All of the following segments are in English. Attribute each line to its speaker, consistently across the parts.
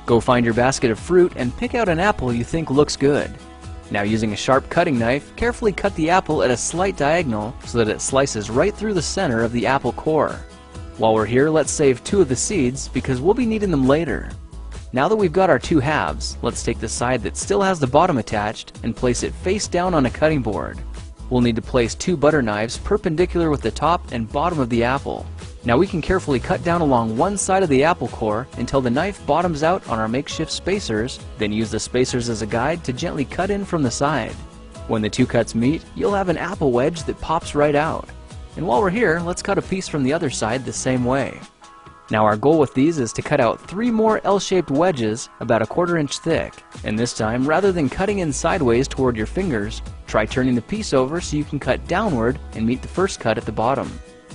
Speaker 1: Go find your basket of fruit and pick out an apple you think looks good. Now, using a sharp cutting knife, carefully cut the apple at a slight diagonal so that it slices right through the center of the apple core. While we're here, let's save 2 of the seeds because we'll be needing them later. Now that we've got our 2 halves, let's take the side that still has the bottom attached and place it face down on a cutting board. We'll need to place 2 butter knives perpendicular with the top and bottom of the apple. Now we can carefully cut down along one side of the apple core until the knife bottoms out on our makeshift spacers, then use the spacers as a guide to gently cut in from the side. When the 2 cuts meet, you'll have an apple wedge that pops right out. And while we're here, let's cut a piece from the other side the same way. Now our goal with these is to cut out 3 more L-shaped wedges about a 1/4 inch thick. And this time, rather than cutting in sideways toward your fingers, try turning the piece over so you can cut downward and meet the first cut at the bottom.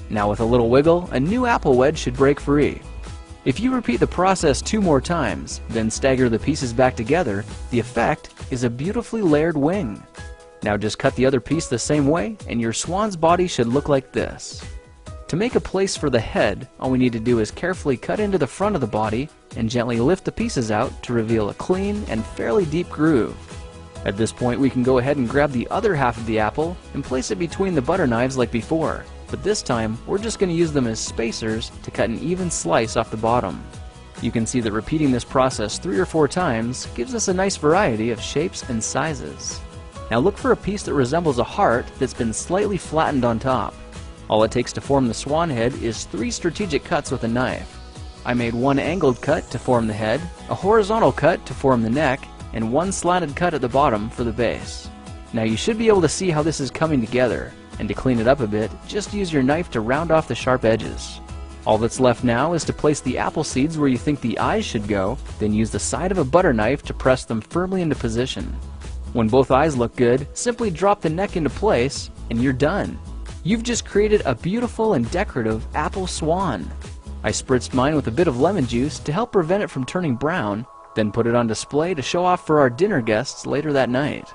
Speaker 1: Now with a little wiggle, a new apple wedge should break free. If you repeat the process 2 more times, then stagger the pieces back together, the effect is a beautifully layered wing. Now just cut the other piece the same way and your swan's body should look like this. To make a place for the head, all we need to do is carefully cut into the front of the body and gently lift the pieces out to reveal a clean and fairly deep groove. At this point we can go ahead and grab the other half of the apple and place it between the butter knives like before. But this time, we're just going to use them as spacers to cut an even slice off the bottom. You can see that repeating this process 3 or 4 times gives us a nice variety of shapes and sizes. Now look for a piece that resembles a heart that's been slightly flattened on top. All it takes to form the swan head is 3 strategic cuts with a knife. I made 1 angled cut to form the head, a horizontal cut to form the neck, and 1 slanted cut at the bottom for the base. Now you should be able to see how this is coming together. And to clean it up a bit, just use your knife to round off the sharp edges. All that's left now is to place the apple seeds where you think the eyes should go, then use the side of a butter knife to press them firmly into position. When both eyes look good, simply drop the neck into place, and you're done. You've just created a beautiful and decorative apple swan. I spritzed mine with a bit of lemon juice to help prevent it from turning brown, then put it on display to show off for our dinner guests later that night.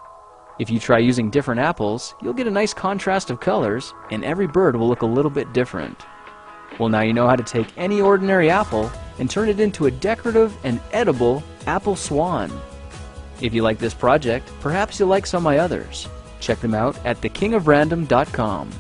Speaker 1: If you try using different apples, you'll get a nice contrast of colors, and every bird will look a little bit different. Well, now you know how to take any ordinary apple and turn it into a decorative and edible apple swan. If you like this project, perhaps you'll like some of my others. Check them out at thekingofrandom.com.